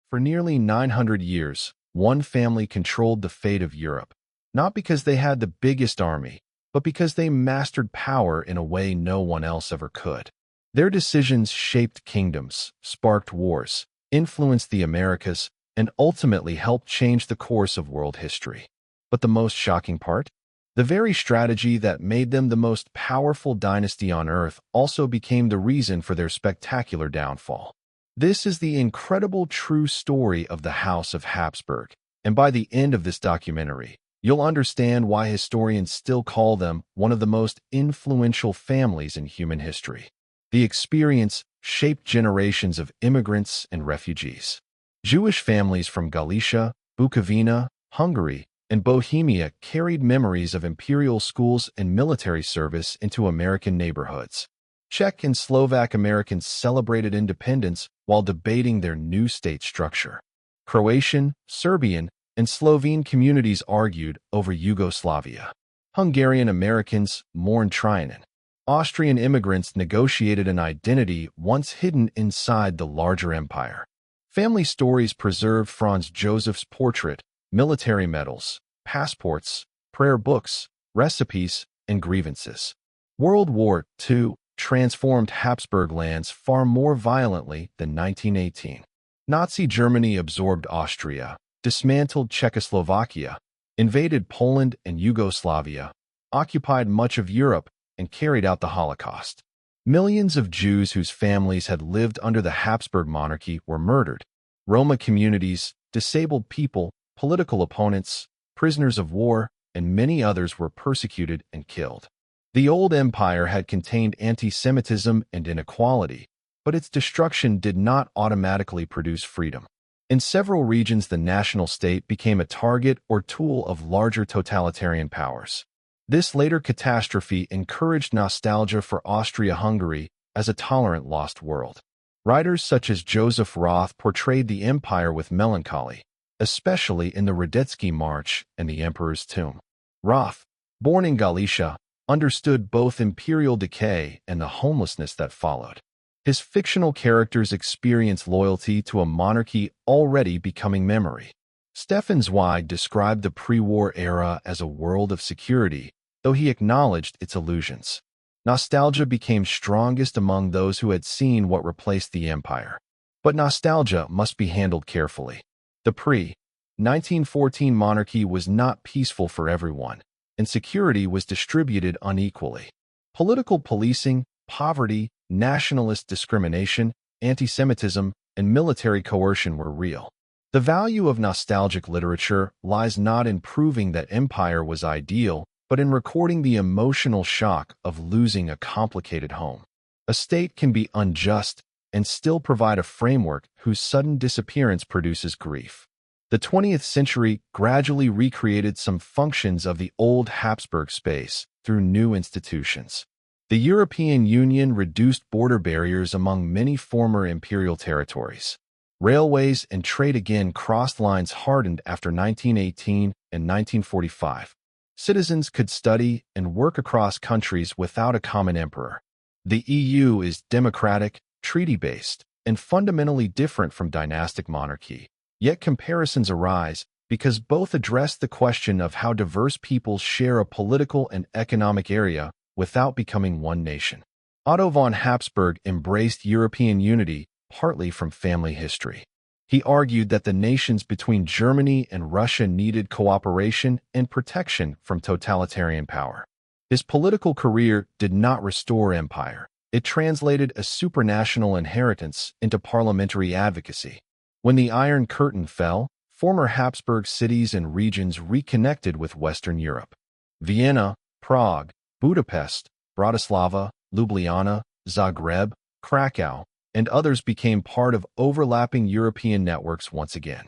For nearly 900 years, one family controlled the fate of Europe, not because they had the biggest army, but because they mastered power in a way no one else ever could. Their decisions shaped kingdoms, sparked wars, influenced the Americas, and ultimately helped change the course of world history. But the most shocking part? The very strategy that made them the most powerful dynasty on Earth also became the reason for their spectacular downfall. This is the incredible true story of the House of Habsburg, and by the end of this documentary, you'll understand why historians still call them one of the most influential families in human history. The experience shaped generations of immigrants and refugees. Jewish families from Galicia, Bukovina, Hungary, and Bohemia carried memories of imperial schools and military service into American neighborhoods. Czech and Slovak Americans celebrated independence while debating their new state structure. Croatian, Serbian, and Slovene communities argued over Yugoslavia. Hungarian Americans mourned Trianon. Austrian immigrants negotiated an identity once hidden inside the larger empire. Family stories preserved Franz Joseph's portrait, military medals, passports, prayer books, recipes, and grievances. World War II transformed Habsburg lands far more violently than 1918. Nazi Germany absorbed Austria, dismantled Czechoslovakia, invaded Poland and Yugoslavia, occupied much of Europe, and carried out the Holocaust. Millions of Jews whose families had lived under the Habsburg monarchy were murdered. Roma communities, disabled people, political opponents, prisoners of war, and many others were persecuted and killed. The old empire had contained anti-Semitism and inequality, but its destruction did not automatically produce freedom. In several regions, the national state became a target or tool of larger totalitarian powers. This later catastrophe encouraged nostalgia for Austria-Hungary as a tolerant lost world. Writers such as Joseph Roth portrayed the empire with melancholy, especially in the Radetzky March and the Emperor's Tomb. Roth, born in Galicia, understood both imperial decay and the homelessness that followed. His fictional characters experience loyalty to a monarchy already becoming memory. Stefan Zweig described the pre-war era as a world of security, though he acknowledged its illusions. Nostalgia became strongest among those who had seen what replaced the empire. But nostalgia must be handled carefully. The pre-1914 monarchy was not peaceful for everyone, and security was distributed unequally. Political policing, poverty, nationalist discrimination, anti-Semitism, and military coercion were real. The value of nostalgic literature lies not in proving that empire was ideal, but in recording the emotional shock of losing a complicated home. A state can be unjust and still provide a framework whose sudden disappearance produces grief. The 20th century gradually recreated some functions of the old Habsburg space through new institutions. The European Union reduced border barriers among many former imperial territories. Railways and trade again crossed lines hardened after 1918 and 1945. Citizens could study and work across countries without a common emperor. The EU is democratic, treaty-based, and fundamentally different from dynastic monarchy. Yet comparisons arise because both address the question of how diverse peoples share a political and economic area without becoming one nation. Otto von Habsburg embraced European unity partly from family history. He argued that the nations between Germany and Russia needed cooperation and protection from totalitarian power. His political career did not restore empire. It translated a supranational inheritance into parliamentary advocacy. When the Iron Curtain fell, former Habsburg cities and regions reconnected with Western Europe. Vienna, Prague, Budapest, Bratislava, Ljubljana, Zagreb, Krakow, and others became part of overlapping European networks once again.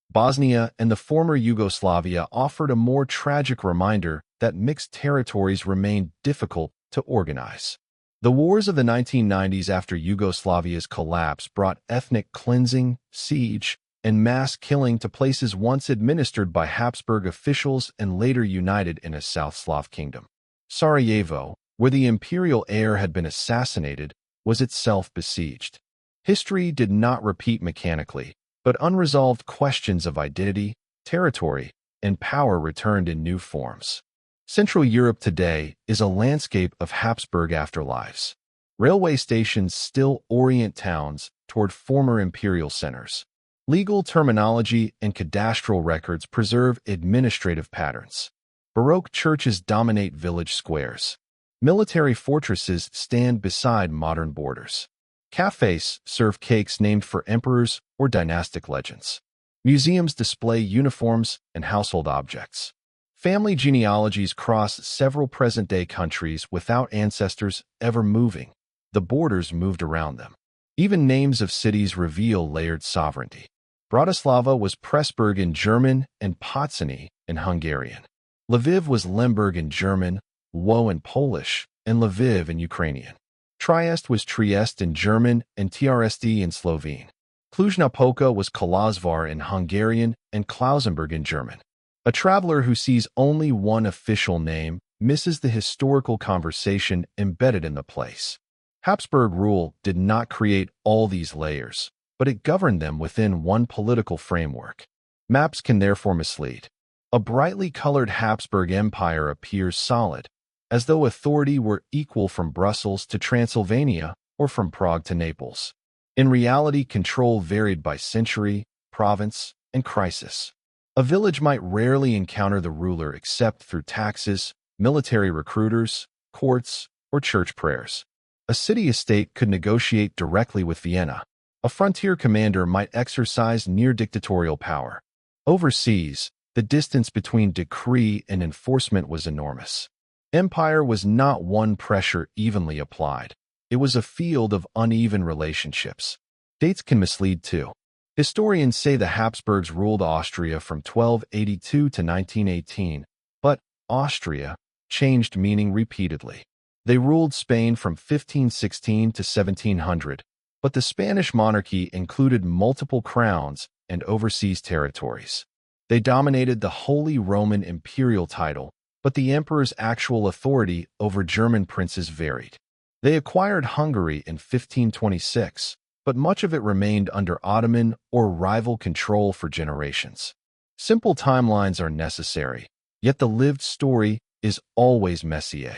Bosnia and the former Yugoslavia offered a more tragic reminder that mixed territories remained difficult to organize. The wars of the 1990s after Yugoslavia's collapse brought ethnic cleansing, siege, and mass killing to places once administered by Habsburg officials and later united in a South Slav kingdom. Sarajevo, where the imperial heir had been assassinated, was itself besieged. History did not repeat mechanically. but unresolved questions of identity, territory, and power returned in new forms. Central Europe today is a landscape of Habsburg afterlives. Railway stations still orient towns toward former imperial centers. Legal terminology and cadastral records preserve administrative patterns. Baroque churches dominate village squares. Military fortresses stand beside modern borders. Cafes serve cakes named for emperors or dynastic legends. Museums display uniforms and household objects. Family genealogies cross several present-day countries without ancestors ever moving. The borders moved around them. Even names of cities reveal layered sovereignty. Bratislava was Pressburg in German and Poznań in Hungarian. Lviv was Lemberg in German, Lwo in Polish, and Lviv in Ukrainian. Trieste was Trieste in German and Trieste in Slovene. Cluj-Napoca was Kolozsvár in Hungarian and Klausenburg in German. A traveler who sees only one official name misses the historical conversation embedded in the place. Habsburg rule did not create all these layers, but it governed them within one political framework. Maps can therefore mislead. A brightly colored Habsburg Empire appears solid, as though authority were equal from Brussels to Transylvania or from Prague to Naples. In reality, control varied by century, province, and crisis. A village might rarely encounter the ruler except through taxes, military recruiters, courts, or church prayers. A city-estate could negotiate directly with Vienna. A frontier commander might exercise near-dictatorial power. Overseas, the distance between decree and enforcement was enormous. Empire was not one pressure evenly applied. It was a field of uneven relationships. Dates can mislead too. Historians say the Habsburgs ruled Austria from 1282 to 1918, but Austria changed meaning repeatedly. They ruled Spain from 1516 to 1700, but the Spanish monarchy included multiple crowns and overseas territories. They dominated the Holy Roman Imperial title, but the emperor's actual authority over German princes varied. They acquired Hungary in 1526, but much of it remained under Ottoman or rival control for generations. Simple timelines are necessary, yet the lived story is always Messier.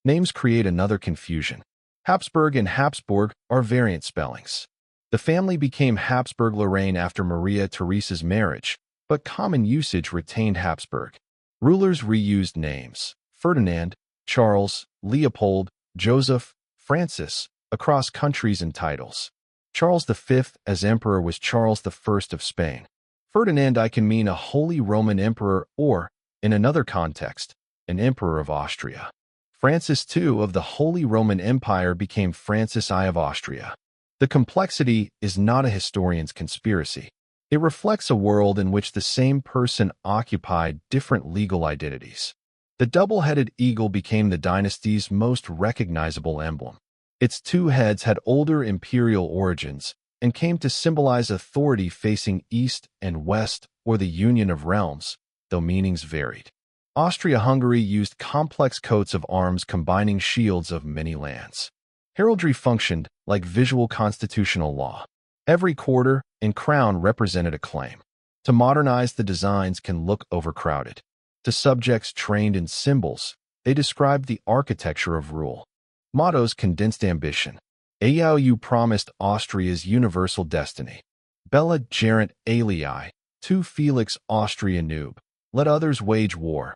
Names create another confusion. Habsburg and Habsburg are variant spellings. The family became Habsburg-Lorraine after Maria Theresa's marriage, but common usage retained Habsburg. Rulers reused names: Ferdinand, Charles, Leopold, Joseph, Francis, across countries and titles. Charles V as emperor was Charles I of Spain. Ferdinand can mean a Holy Roman Emperor or, in another context, an Emperor of Austria. Francis II of the Holy Roman Empire became Francis I of Austria. The complexity is not a historian's conspiracy. It reflects a world in which the same person occupied different legal identities. The double-headed eagle became the dynasty's most recognizable emblem. Its two heads had older imperial origins and came to symbolize authority facing east and west or the union of realms, though meanings varied. Austro-Hungary used complex coats of arms combining shields of many lands. Heraldry functioned like visual constitutional law. Every quarter and crown represented a claim. To modernize, the designs can look overcrowded. To subjects trained in symbols, they described the architecture of rule. Mottos condensed ambition. Ayau promised Austria's universal destiny. Bella gerent alii, tu felix Austria nube. Let others wage war.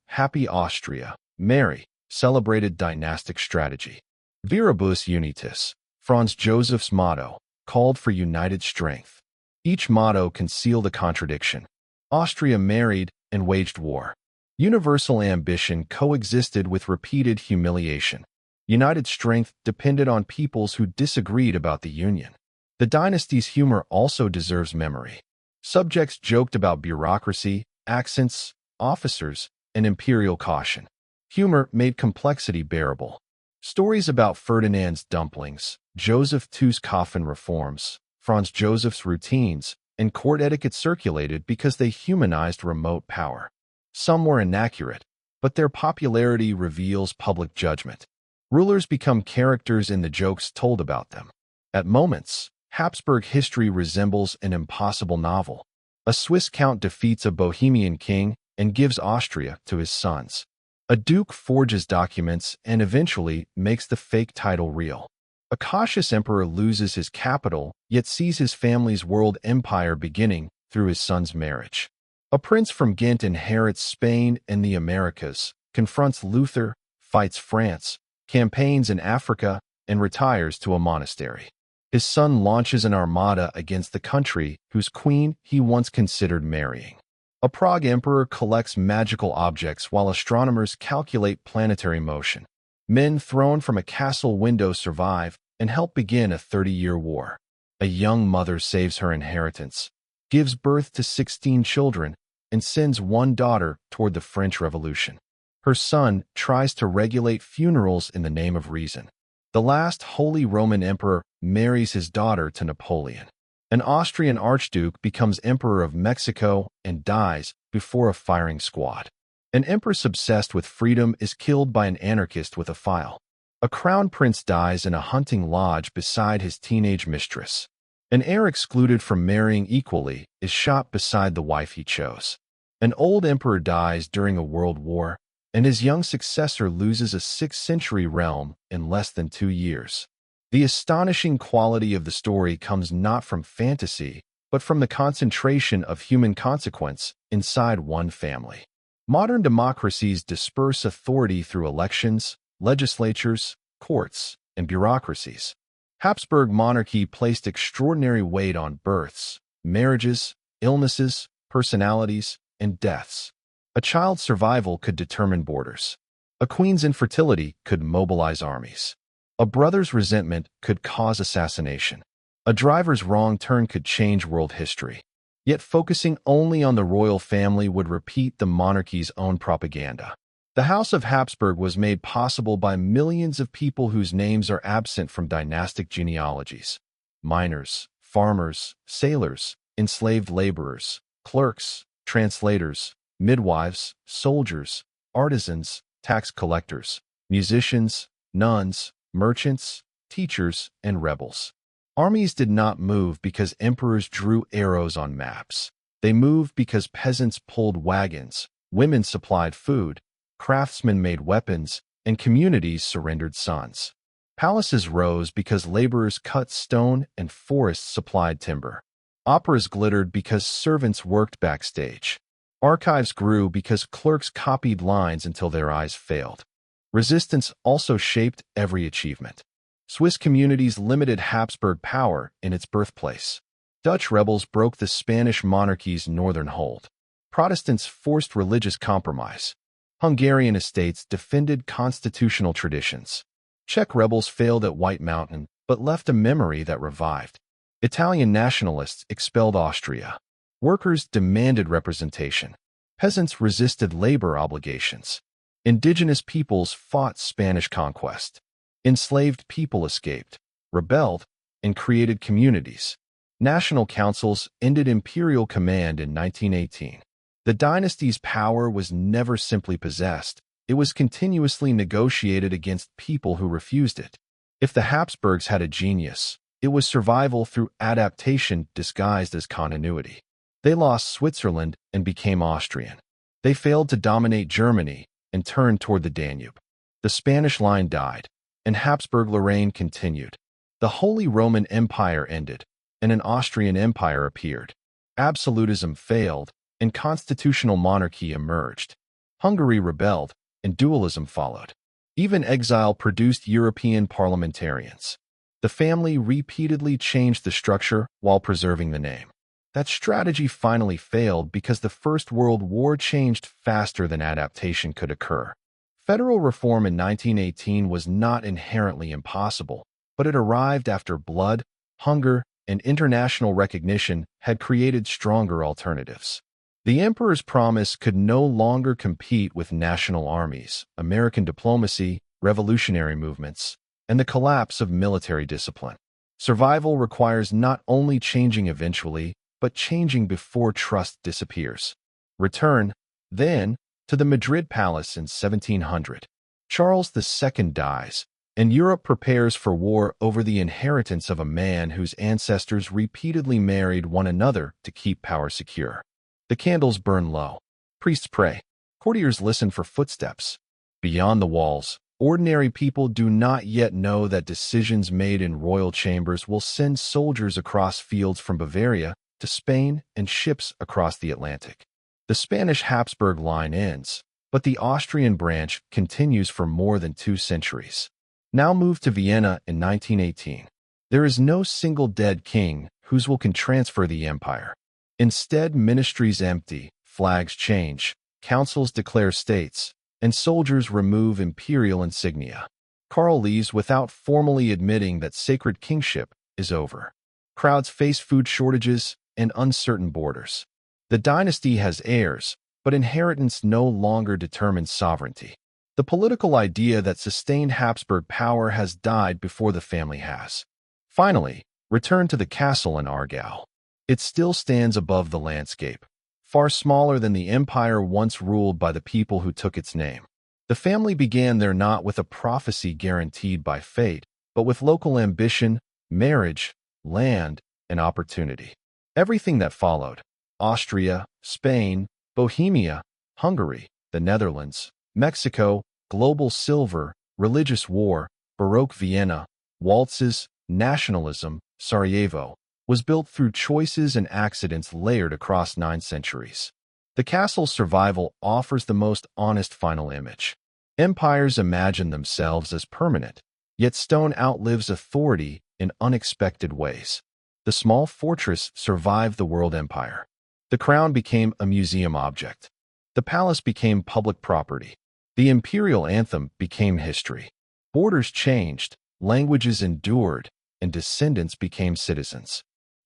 Happy Austria. Mary celebrated dynastic strategy. Viribus unitas, Franz Joseph's motto, called for united strength. Each motto concealed a contradiction. Austria married and waged war. Universal ambition coexisted with repeated humiliation. United strength depended on peoples who disagreed about the union. The dynasty's humor also deserves memory. Subjects joked about bureaucracy, accents, officers, and imperial caution. Humor made complexity bearable. Stories about Ferdinand's dumplings, Joseph II's coffin reforms, Franz Joseph's routines, and court etiquette circulated because they humanized remote power. Some were inaccurate, but their popularity reveals public judgment. Rulers become characters in the jokes told about them. At moments, Habsburg history resembles an impossible novel. A Swiss count defeats a Bohemian king and gives Austria to his sons. A duke forges documents and eventually makes the fake title real. A cautious emperor loses his capital, yet sees his family's world empire beginning through his son's marriage. A prince from Ghent inherits Spain and the Americas, confronts Luther, fights France, campaigns in Africa, and retires to a monastery. His son launches an armada against the country whose queen he once considered marrying. A Prague emperor collects magical objects while astronomers calculate planetary motion. Men thrown from a castle window survive and help begin a 30-year war. A young mother saves her inheritance, gives birth to 16 children, and sends one daughter toward the French Revolution. Her son tries to regulate funerals in the name of reason. The last Holy Roman Emperor marries his daughter to Napoleon. An Austrian archduke becomes Emperor of Mexico and dies before a firing squad. An empress obsessed with freedom is killed by an anarchist with a file. A crown prince dies in a hunting lodge beside his teenage mistress. An heir excluded from marrying equally is shot beside the wife he chose. An old emperor dies during a world war, and his young successor loses a 6th-century realm in less than 2 years. The astonishing quality of the story comes not from fantasy, but from the concentration of human consequence inside one family. Modern democracies disperse authority through elections, legislatures, courts, and bureaucracies. Habsburg monarchy placed extraordinary weight on births, marriages, illnesses, personalities, and deaths. A child's survival could determine borders. A queen's infertility could mobilize armies. A brother's resentment could cause assassination. A driver's wrong turn could change world history. Yet focusing only on the royal family would repeat the monarchy's own propaganda. The House of Habsburg was made possible by millions of people whose names are absent from dynastic genealogies. Miners, farmers, sailors, enslaved laborers, clerks, translators, midwives, soldiers, artisans, tax collectors, musicians, nuns, merchants, teachers, and rebels. Armies did not move because emperors drew arrows on maps. They moved because peasants pulled wagons, women supplied food, craftsmen made weapons, and communities surrendered sons. Palaces rose because laborers cut stone and forests supplied timber. Operas glittered because servants worked backstage. Archives grew because clerks copied lines until their eyes failed. Resistance also shaped every achievement. Swiss communities limited Habsburg power in its birthplace. Dutch rebels broke the Spanish monarchy's northern hold. Protestants forced religious compromise. Hungarian estates defended constitutional traditions. Czech rebels failed at White Mountain, but left a memory that revived. Italian nationalists expelled Austria. Workers demanded representation. Peasants resisted labor obligations. Indigenous peoples fought Spanish conquest. Enslaved people escaped, rebelled, and created communities. National councils ended imperial command in 1918. The dynasty's power was never simply possessed. It was continuously negotiated against people who refused it. If the Habsburgs had a genius, it was survival through adaptation disguised as continuity. They lost Switzerland and became Austrian. They failed to dominate Germany and turned toward the Danube. The Spanish line died, and Habsburg-Lorraine continued. The Holy Roman Empire ended, and an Austrian Empire appeared. Absolutism failed, and constitutional monarchy emerged. Hungary rebelled, and dualism followed. Even exile produced European parliamentarians. The family repeatedly changed the structure while preserving the name. That strategy finally failed because the First World War changed faster than adaptation could occur. Federal reform in 1918 was not inherently impossible, but it arrived after blood, hunger, and international recognition had created stronger alternatives. The emperor's promise could no longer compete with national armies, American diplomacy, revolutionary movements, and the collapse of military discipline. Survival requires not only changing eventually, but changing before trust disappears. Return, then, to the Madrid palace in 1700. Charles II dies, and Europe prepares for war over the inheritance of a man whose ancestors repeatedly married one another to keep power secure. The candles burn low. Priests pray. Courtiers listen for footsteps. Beyond the walls, ordinary people do not yet know that decisions made in royal chambers will send soldiers across fields from Bavaria to Spain and ships across the Atlantic. The Spanish Habsburg line ends, but the Austrian branch continues for more than 2 centuries. Now moved to Vienna in 1918, there is no single dead king whose will can transfer the empire. Instead, ministries empty, flags change, councils declare states, and soldiers remove imperial insignia. Karl leaves without formally admitting that sacred kingship is over. Crowds face food shortages and uncertain borders. The dynasty has heirs, but inheritance no longer determines sovereignty. The political idea that sustained Habsburg power has died before the family has. Finally, return to the castle in Aargau. It still stands above the landscape, far smaller than the empire once ruled by the people who took its name. The family began there not with a prophecy guaranteed by fate, but with local ambition, marriage, land, and opportunity. Everything that followed, Austria, Spain, Bohemia, Hungary, the Netherlands, Mexico, global silver, religious war, Baroque Vienna, waltzes, nationalism, Sarajevo, was built through choices and accidents layered across 9 centuries. The castle's survival offers the most honest final image. Empires imagine themselves as permanent, yet stone outlives authority in unexpected ways. The small fortress survived the world empire. The crown became a museum object. The palace became public property. The imperial anthem became history. Borders changed, languages endured, and descendants became citizens.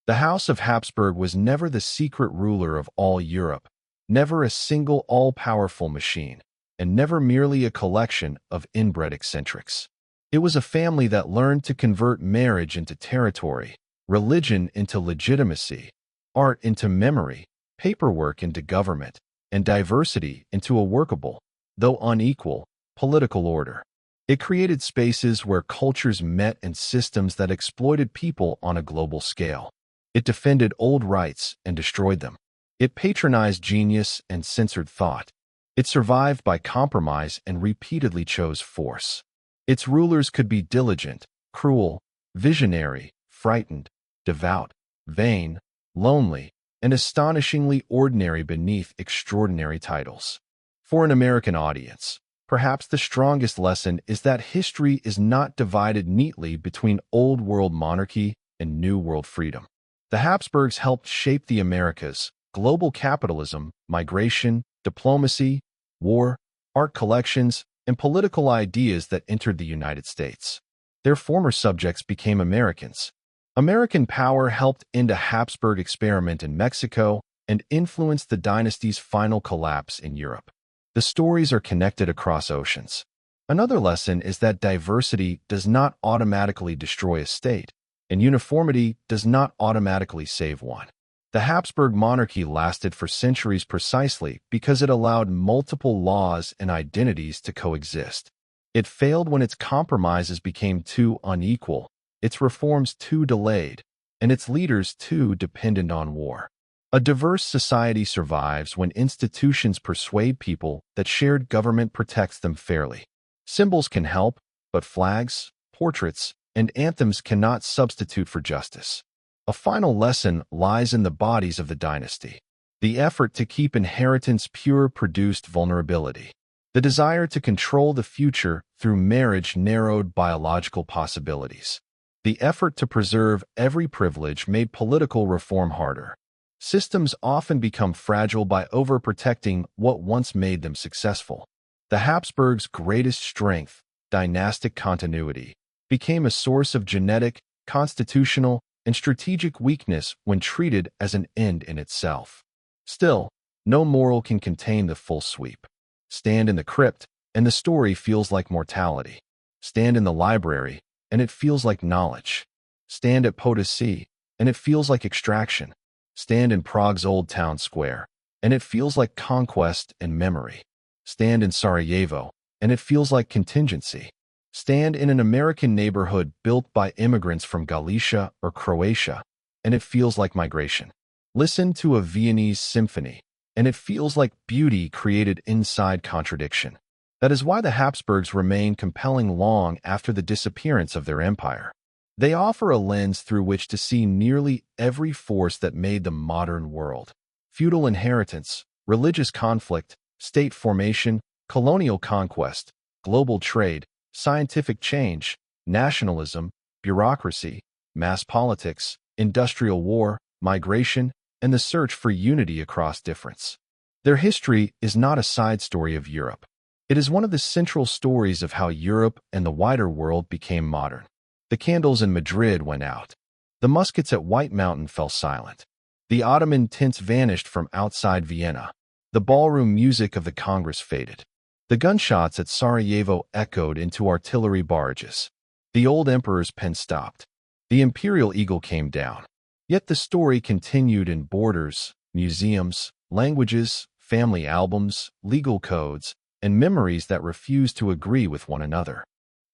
The House of Habsburg was never the secret ruler of all Europe, never a single all-powerful machine, and never merely a collection of inbred eccentrics. It was a family that learned to convert marriage into territory, religion into legitimacy, art into memory, paperwork into government, and diversity into a workable, though unequal, political order. It created spaces where cultures met and systems that exploited people on a global scale. It defended old rights and destroyed them. It patronized genius and censored thought. It survived by compromise and repeatedly chose force. Its rulers could be diligent, cruel, visionary, frightened, devout, vain, lonely, and astonishingly ordinary beneath extraordinary titles. For an American audience, perhaps the strongest lesson is that history is not divided neatly between Old World monarchy and New World freedom. The Habsburgs helped shape the Americas, global capitalism, migration, diplomacy, war, art collections, and political ideas that entered the United States. Their former subjects became Americans. American power helped end a Habsburg experiment in Mexico and influenced the dynasty's final collapse in Europe. The stories are connected across oceans. Another lesson is that diversity does not automatically destroy a state, and uniformity does not automatically save one. The Habsburg monarchy lasted for centuries precisely because it allowed multiple laws and identities to coexist. It failed when its compromises became too unequal, its reforms too delayed, and its leaders too dependent on war. A diverse society survives when institutions persuade people that shared government protects them fairly. Symbols can help, but flags, portraits, and anthems cannot substitute for justice. A final lesson lies in the bodies of the dynasty. The effort to keep inheritance pure produced vulnerability. The desire to control the future through marriage narrowed biological possibilities. The effort to preserve every privilege made political reform harder. Systems often become fragile by overprotecting what once made them successful. The Habsburgs' greatest strength, dynastic continuity, became a source of genetic, constitutional, and strategic weakness when treated as an end in itself. Still, no moral can contain the full sweep. Stand in the crypt, and the story feels like mortality. Stand in the library, and it feels like knowledge. Stand at Potosi, and it feels like extraction. Stand in Prague's Old Town Square, and it feels like conquest and memory. Stand in Sarajevo, and it feels like contingency. Stand in an American neighborhood built by immigrants from Galicia or Croatia, and it feels like migration. Listen to a Viennese symphony, and it feels like beauty created inside contradiction. That is why the Habsburgs remain compelling long after the disappearance of their empire. They offer a lens through which to see nearly every force that made the modern world. Feudal inheritance, religious conflict, state formation, colonial conquest, global trade, scientific change, nationalism, bureaucracy, mass politics, industrial war, migration, and the search for unity across difference. Their history is not a side story of Europe. It is one of the central stories of how Europe and the wider world became modern. The candles in Madrid went out. The muskets at White Mountain fell silent. The Ottoman tints vanished from outside Vienna. The ballroom music of the Congress faded. The gunshots at Sarajevo echoed into artillery barrages. The old emperor's pen stopped. The imperial eagle came down. Yet the story continued in borders, museums, languages, family albums, legal codes, and memories that refuse to agree with one another.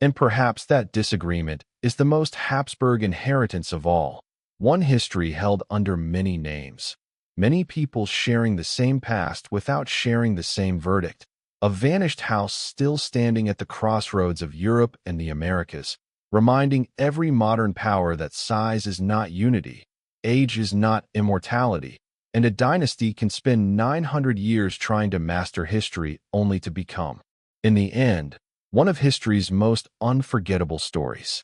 And perhaps that disagreement is the most Habsburg inheritance of all, one history held under many names, many people sharing the same past without sharing the same verdict, a vanished house still standing at the crossroads of Europe and the Americas, reminding every modern power that size is not unity, age is not immortality, and a dynasty can spend 900 years trying to master history only to become, in the end, one of history's most unforgettable stories.